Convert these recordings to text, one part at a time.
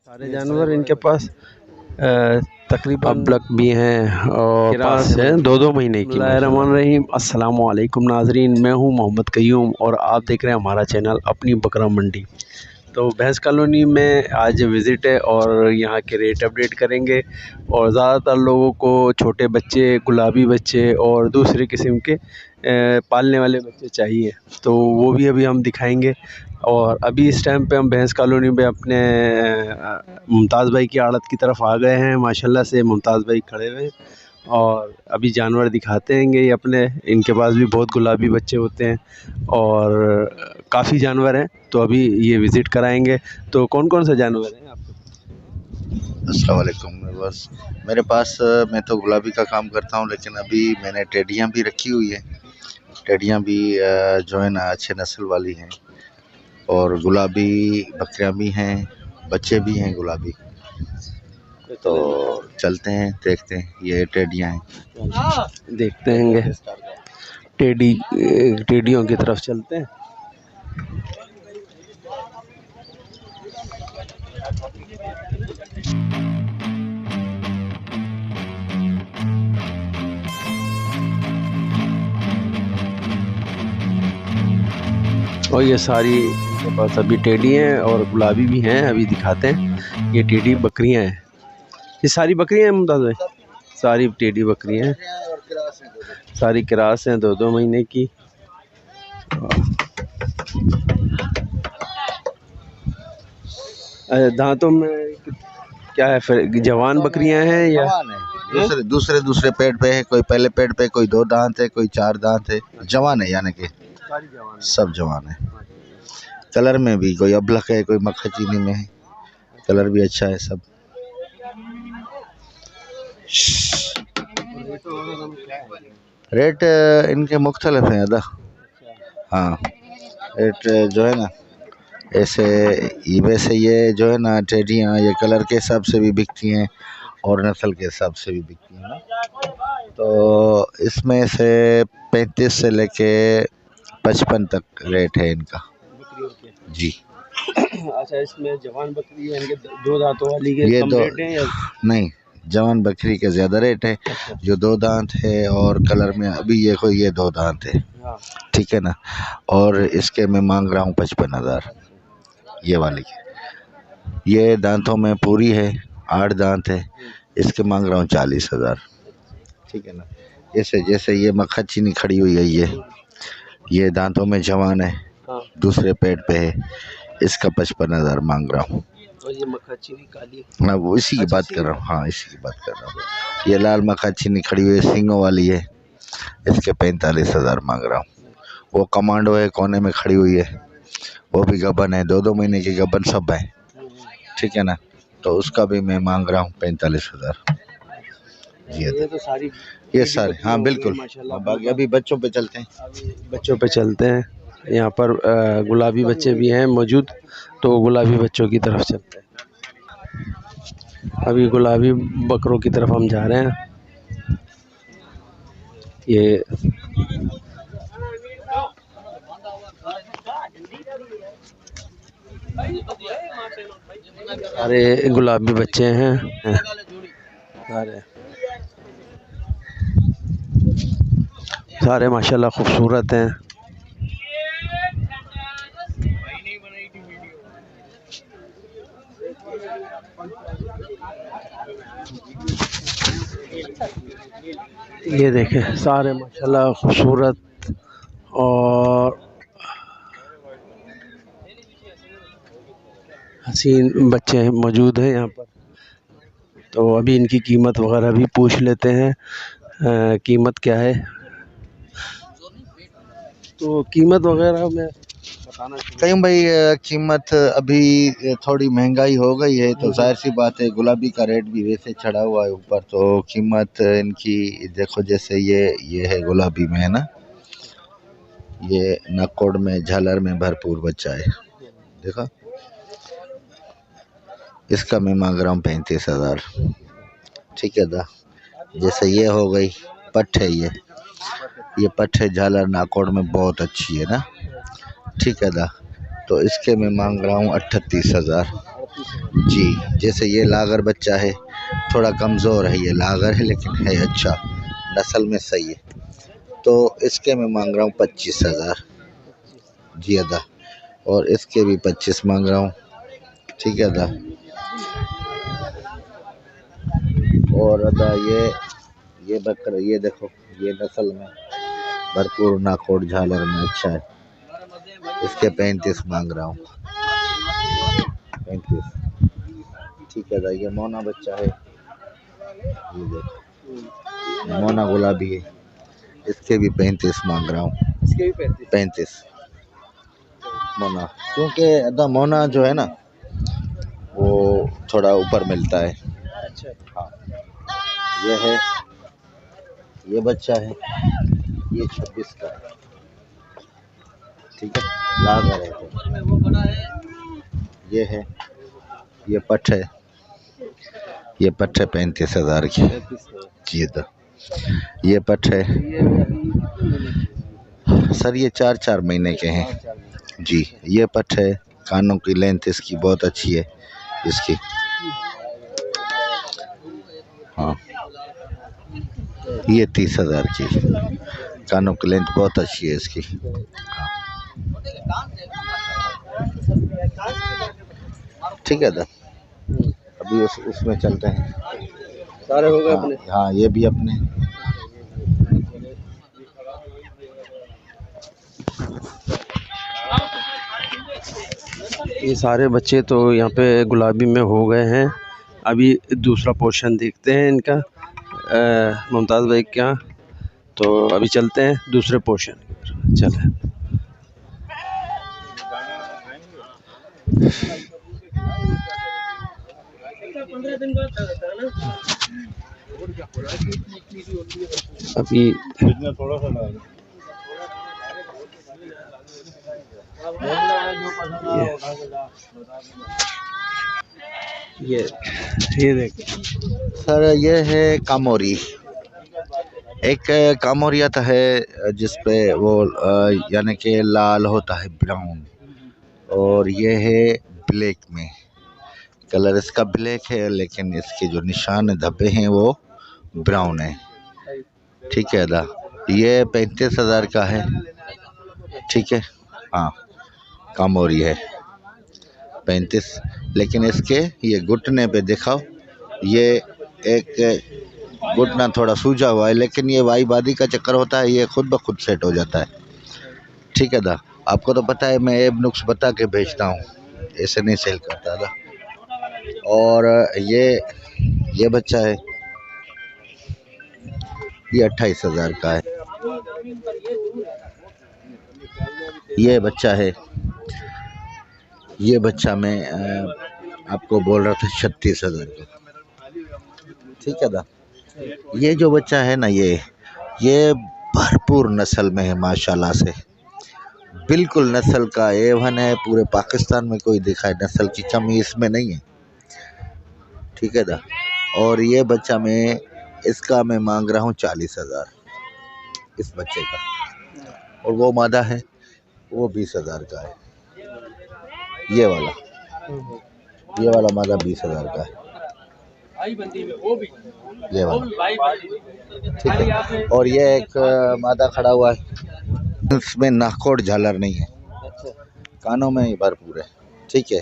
सारे जानवर इनके पास तकरीबन अबलक भी हैं और पास है 2-2 महीने की। बिस्मिल्लाहिर्रहमानिर्रहीम, अस्सलाम वालेकुम नाजरीन, मैं हूं मोहम्मद कयूम और आप देख रहे हैं हमारा चैनल अपनी बकरा मंडी। तो भैंस कॉलोनी में आज विज़िट है और यहाँ के रेट अपडेट करेंगे। और ज़्यादातर लोगों को छोटे बच्चे, गुलाबी बच्चे और दूसरे किस्म के पालने वाले बच्चे चाहिए, तो वो भी अभी हम दिखाएंगे। और अभी इस टाइम पे हम भैंस कॉलोनी में अपने मुमताज़ भाई की आड़त की तरफ आ गए हैं। माशाल्लाह से मुमताज़ भाई खड़े हुए हैं और अभी जानवर दिखाते हैंगे। ये अपने इनके पास भी बहुत गुलाबी बच्चे होते हैं और काफ़ी जानवर हैं, तो अभी ये विज़िट कराएंगे। तो कौन कौन से जानवर हैं आपके? अस्सलाम वालेकुम। बस मेरे पास मैं तो गुलाबी का काम करता हूँ, लेकिन अभी मैंने टेडियाँ भी रखी हुई है। टेडियाँ भी जो है ना अच्छे नस्ल वाली हैं, और गुलाबी बकरियाँ भी हैं, बच्चे भी हैं गुलाबी। तो चलते हैं, देखते हैं। ये टेडियाँ हैं, देखते हैंगे। टेडियों की तरफ चलते हैं। और ये सारी इनके पास अभी टेडी हैं और गुलाबी भी हैं, अभी दिखाते हैं। ये टेडी बकरियां हैं, ये सारी बकरियां हैं मुमताज़ भाई? सारी टेडी बकरियां हैं, सारी क्रास हैं 2-2 महीने की। दांतों में क्या है फिर, जवान बकरियां हैं या दूसरे पेड़ पे है? कोई पहले पेड़ पे, कोई 2 दांत है, कोई 4 दांत है। जवान है, यानी कि सब जवान है। कलर में भी कोई अबलक है, कोई मक्खा चीनी में है। कलर भी अच्छा है सब। रेट इनके मुख्तलिफ हैं अदा। हाँ, रेट जो है ना, ऐसे वैसे ये जो है ना टेडियाँ, ये कलर के हिसाब से भी बिकती हैं और नस्ल के हिसाब से भी बिकती हैं ना। तो इसमें से 35 से लेके 55 तक रेट है इनका जी। अच्छा, इसमें जवान बकरी है, इनके 2 दांतों वाली के ये कम रेट है या? नहीं, जवान बकरी के ज़्यादा रेट है। जो 2 दांत है और कलर में अभी ये 2 दांत है, ठीक है ना। और इसके मैं मांग रहा हूँ 55,000 ये वाली की। ये दांतों में पूरी है, 8 दांत है। इसके मांग रहा हूँ 40,000, ठीक है ना। जैसे ये मक्खा चीनी खड़ी हुई है, ये दांतों में जवान है, दूसरे पेड़ पे है। इसका 55,000 मांग रहा हूँ। और ये मक्खा चीनी काली, हाँ, वो इसी की बात कर रहा हूँ। हाँ, इसी की बात कर रहा हूँ। ये लाल मक्खा चीनी खड़ी हुई है, सींगों वाली है। इसके 45,000 मांग रहा हूँ। वो कमांडो है, कोने में खड़ी हुई है, वो भी गबन है, 2-2 महीने की गबन सब है, ठीक है ना। तो उसका भी मैं मांग रहा हूँ 45,000 जी। ये सारे हाँ बिल्कुल। बाकी अभी बच्चों पे चलते हैं। यहाँ पर गुलाबी बच्चे भी हैं मौजूद, तो गुलाबी बच्चों की तरफ चलते हैं। अभी गुलाबी बकरों की तरफ हम जा रहे हैं। ये सारे गुलाबी बच्चे हैं, सारे माशाल्लाह खूबसूरत हैं। ये देखें, सारे माशाल्लाह खूबसूरत और हसीन बच्चे मौजूद हैं यहाँ पर। तो अभी इनकी कीमत वगैरह भी पूछ लेते हैं। कीमत क्या है, तो कीमत वगैरह में बताना कहीं भाई। कीमत अभी थोड़ी महंगाई हो गई है, तो जाहिर सी बात है गुलाबी का रेट भी वैसे चढ़ा हुआ है ऊपर। तो कीमत इनकी देखो, जैसे ये है गुलाबी में, है ना। ये नकोड़ में, झालर में भरपूर बच्चा है, देखो। इसका मैं मांग रहा हूँ 35,000, ठीक है दा। जैसे ये हो गई पट्ठ है, ये पट्ठ है, झालर नाकोड़ में बहुत अच्छी है ना, ठीक है दा। तो इसके मैं मांग रहा हूँ 38,000, जी। जैसे ये लागर बच्चा है, थोड़ा कमज़ोर है, ये लागर है लेकिन है अच्छा, नस्ल में सही है। तो इसके मैं मांग रहा हूँ 25,000। जी अदा। और इसके भी 25 मांग रहा हूँ। ठीक है अदा। और अदा ये बकरा, ये देखो, ये नस्ल में भरपूर नाकोट झालर में अच्छा है, इसके 35 मांग रहा हूँ। 35। ठीक है अदा। ये मोना बच्चा है, ये देखो मोना गुलाबी है, इसके भी 35 मांग रहा हूँ। इसके भी 35 मोना, क्योंकि अदा मोना जो है ना वो थोड़ा ऊपर मिलता है। अच्छा। हाँ, ये है, ये बच्चा है, ये 26 का है। ठीक है, लागर है तो। ये है, ये पठ है, ये पठ है 35,000 की। जी तो ये पठ है सर, ये 4-4 महीने के हैं। जी। ये पठ है, कानों की लेंथ इसकी बहुत अच्छी है इसकी। हाँ, ये 30,000 की, कानों की लेंथ बहुत अच्छी है इसकी। हाँ। ठीक है दा। अभी उसमें चलते हैं। सारे हो गए अपने? हाँ, ये भी अपने। ये सारे बच्चे तो यहाँ पे गुलाबी में हो गए हैं। अभी दूसरा पोर्शन देखते हैं इनका मुमताज़ भाई क्या। तो अभी चलते हैं दूसरे पोर्शन। चलें। अभी ये देख सर, ये है कामोरी। एक कामोरियत है जिसपे वो यानी कि लाल होता है, ब्राउन, और ये है ब्लैक में। कलर इसका ब्लैक है लेकिन इसके जो निशान धब्बे हैं वो ब्राउन है। ठीक है दा। ये 35,000 का है। ठीक है। हाँ, कामोरी है 35, लेकिन इसके ये घुटने पे दिखाओ, ये एक घुटना थोड़ा सूजा हुआ है, लेकिन ये वाई बादी का चक्कर होता है, ये खुद ब खुद सेट हो जाता है। ठीक है दा। आपको तो पता है मैं एब नुक्स बता के भेजता हूँ, ऐसे नहीं सेल करता था। और ये बच्चा है, ये 28,000 का है। ये बच्चा है, ये बच्चा मैं आपको बोल रहा था 36,000 का। ठीक है दा। ये जो बच्चा है ना, ये भरपूर नस्ल में है माशाल्लाह से, बिल्कुल नस्ल का A1 है। पूरे पाकिस्तान में कोई दिखाए नस्ल की कमी इसमें नहीं है। ठीक है दा। और ये बच्चा इसका मैं मांग रहा हूँ 40,000 इस बच्चे का। और वो मादा है, वो 20,000 का है। ये वाला मादा 20,000 का है, ये वाला। ठीक है। और ये एक मादा खड़ा हुआ है, इसमें नाकोट झालर नहीं है, कानों में ही भरपूर है। ठीक है,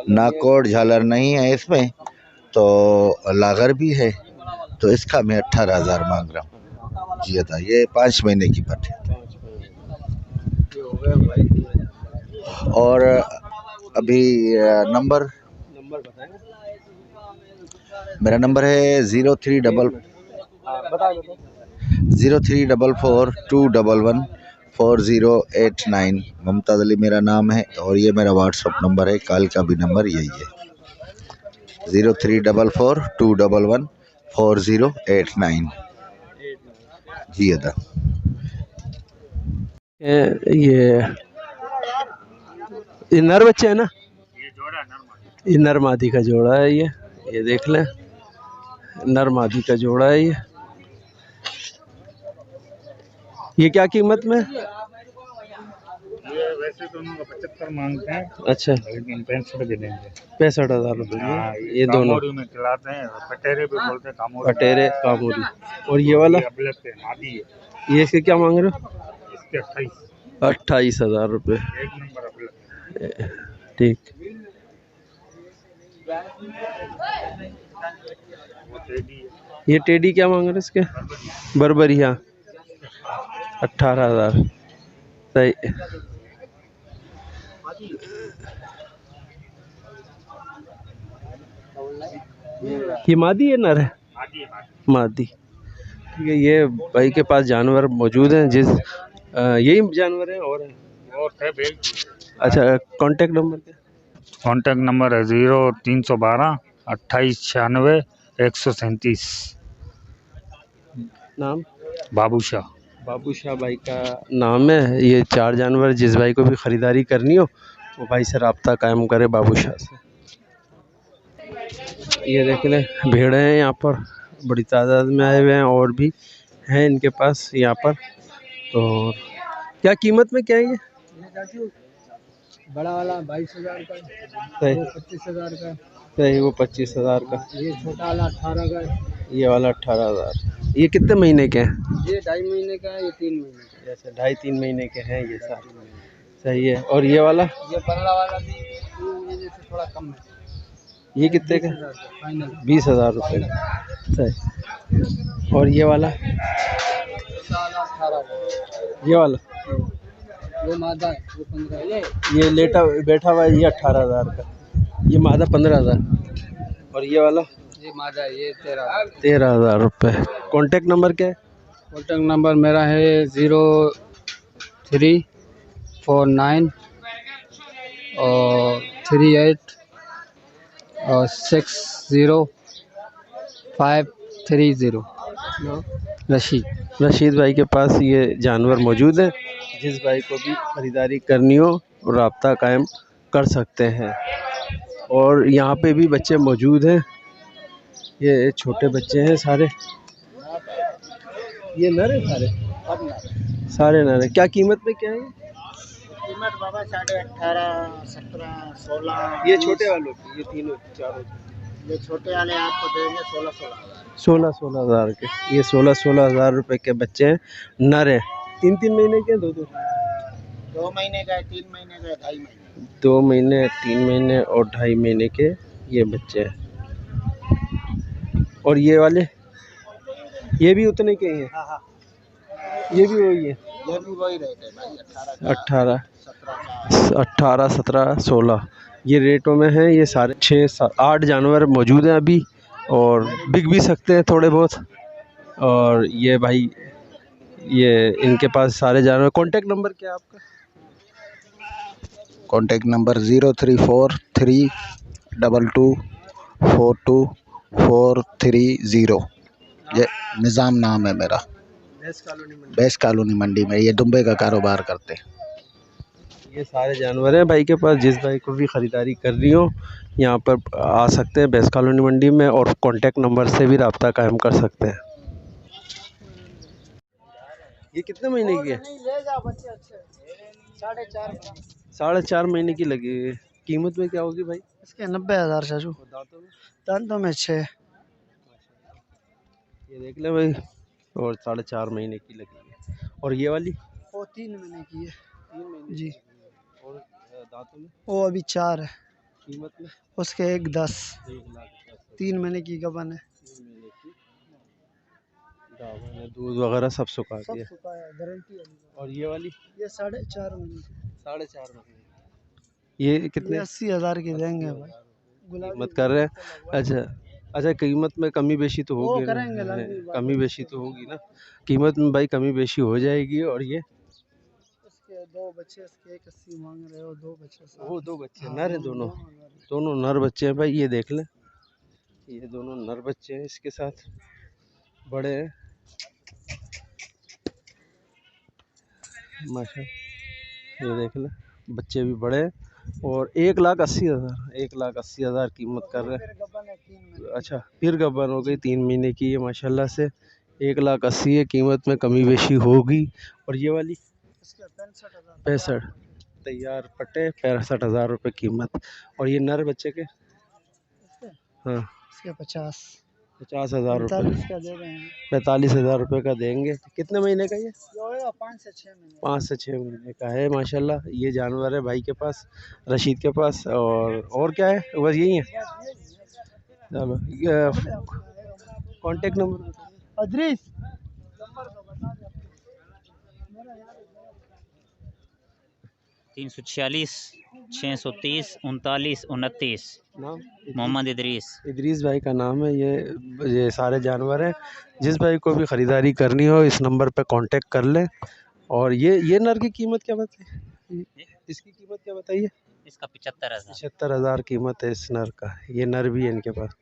नाकोट झालर नहीं है इसमें, तो लागर भी है, तो इसका मैं 18,000 मांग रहा हूँ। जी अदा। ये 5 महीने की पट है। और अभी नंबर मेरा नंबर है 0344211408 मुमताज़ अली मेरा नाम है। और ये मेरा व्हाट्सअप नंबर है, कॉल का भी नंबर यही है, 0344211408। जी अदा। ये नर बच्चे है ना, ये नर मादी का जोड़ा है। ये देख लें, नर मादी का जोड़ा है ये क्या कीमत में? ऐसे दोनों का 75 मांगते हैं। अच्छा, लेकिन 65 के देंगे। 65,000 रुपये हाँ, में ये दोनों कामोरी में खिलाते हैं, पटेरे पे बोलते हैं कामोरी। पटेरे कामोरी। और ये वाला अबलक है, मादी है, ये इसके क्या मांग रहे हो? इसके 28। 28,000 रुपये। एक नंबर अबलक। ठीक। वो टेडी है, ये टेडी क्या मांग रहे हैं इसके? बर्बरिया 18,000। सही। ये मादी है नर है? मादी है, मादी। मादी। ठीक है, ये भाई के पास जानवर मौजूद हैं, यही जानवर हैं और हैं? और है बेल। अच्छा, कांटेक्ट नंबर क्या? कॉन्टैक्ट नंबर है 0312 2896 137। नाम? बाबूशाह। बाबू शाह भाई का नाम है। ये 4 जानवर जिस भाई को भी ख़रीदारी करनी हो वो भाई से रब्ता कायम करे बाबू शाह से। ये देख लें, भेड़ें हैं यहाँ पर, बड़ी तादाद में आए हुए हैं और भी हैं इनके पास यहाँ पर। तो क्या कीमत में क्या है ये? बड़ा वाला 22,000 का, सही। वो 25,000 का, सही, वो 25,000 का। ये छोटा वाला 18 का, ये वाला 18,000। ये कितने महीने के हैं? ये 2.5 महीने का है, ये 3 महीने का। जैसे 2.5-3 महीने के हैं ये सारे। सही है। और ये वाला? ये बंगला वाला भी 3 महीने से थोड़ा कम है। ये कितने का? 20,000 का फाइनल। 20,000 रुपये का। सही। और ये वाला? 18 का। ये वाला? वो मादा है, वो 15। ये लेटा बैठा हुआ है, ये 18,000 का। ये मादा 15,000। और ये वाला? ये मादा है, ये 13। 13,000 रुपये। कॉन्टेक्ट नंबर क्या है? कॉन्टैक्ट नंबर मेरा है 0349 और 38 और 60530। रशीद भाई के पास ये जानवर मौजूद है, जिस भाई को भी ख़रीदारी करनी हो रब्ता कायम कर सकते हैं। और यहाँ पे भी बच्चे मौजूद हैं, ये छोटे बच्चे हैं सारे। ये नर है सारे? सारे नर है। क्या कीमत में क्या है ये? कीमत बाबा 18.5 17 16। ये छोटे वालों की, ये तीनों चारों? ये छोटे वाले आपको देंगे 16,000 के। ये 16,000 रुपये के बच्चे हैं, नर है। 3-3 महीने के? 2-2? 2 महीने का है, 3 महीने का है, 2.5 महीने। 2 महीने, 3 महीने और 2.5 महीने के ये बच्चे हैं। और ये वाले? ये भी उतने के ही हैं? हाँ हाँ, ये भी वही है? ये भी वही रहते हैं भाई। 18, 17 18, 17, 16 ये रेटों में हैं। ये सारे 6-8 जानवर मौजूद हैं अभी, और बिक भी सकते हैं थोड़े बहुत। और ये भाई, ये इनके पास सारे जानवर। कॉन्टेक्ट नंबर क्या है आपका? Contact number 034322424430। ये निज़ाम नाम है मेरा। बेस कॉलोनी मंडी में ये दुम्बे का कारोबार करते हैं। ये सारे जानवर हैं भाई के पास, जिस भाई को भी ख़रीदारी करनी हो यहाँ पर आ सकते हैं बेस कॉलोनी मंडी में, और कॉन्टेक्ट नंबर से भी रब्ता कायम कर सकते हैं। ये कितने महीने की है? 4.5 महीने की लगी है। कीमत में क्या होगी भाई इसके? 90,000 चाचू। दांतों में 6। ये देख ले भाई, और 4.5 महीने की लगी है। और ये वाली? वो 3 महीने की है। 3 महीने जी। और दांतों में? वो अभी 4 है। कीमत में? उसके 1,10। 1,10,000। 3 महीने की गबन है। 3 महीने की गाभन है, दूध वगैरह सब सुखा सब दिया। सुखाया, गारंटी है। और ये वाली? ये 4.5 महीने की। 4.5 महीने। ये कितने? 80,000 की देंगे भाई। कीमत कर रहे हैं? अच्छा अच्छा, कीमत में कमी बेशी तो होगी ना? करेंगे, कमी बेशी तो होगी ना, कीमत में भाई कमी बेशी हो जाएगी। और ये इसके 2 बच्चे, इसके 81 मांग रहे हो। 2 बच्चे वो 2 बच्चे नर हैं, दोनों नर बच्चे हैं भाई। ये देख लें, ये दोनों नर बच्चे हैं, इसके साथ बड़े हैं माशाल्लाह। ये देख लें, बच्चे भी बड़े हैं। और 1,80,000, 1,80,000 कीमत कर रहे हैं। अच्छा, फिर गब्बन हो गई 3 महीने की। ये माशाल्लाह से 1,80,000 है, कीमत में कमी बेशी होगी। और ये वाली? 65,000। 65। तैयार पट्टे 65,000 रुपये कीमत। और ये नर बच्चे के? इसके हाँ इसके 50,000 रुपये। 45 का दे रहे हैं। 45,000 रुपये का देंगे। कितने महीने का ये? ये होएगा 5 से 6 महीने। 5 से 6 महीने का है माशाल्लाह। ये जानवर है भाई के पास, रशीद के पास। और क्या है? बस यही है। चलो कॉन्टेक्ट नंबर अदरीस 346 630 39 29। नाम? मोहम्मद इदरीस। इदरीस भाई का नाम है। ये सारे जानवर हैं। जिस भाई को भी ख़रीदारी करनी हो इस नंबर पे कांटेक्ट कर लें। और ये नर की कीमत क्या बताइए? इसकी कीमत क्या बताइए? इसका 75,000। 75,000 कीमत है इस नर का। ये नर भी है इनके पास।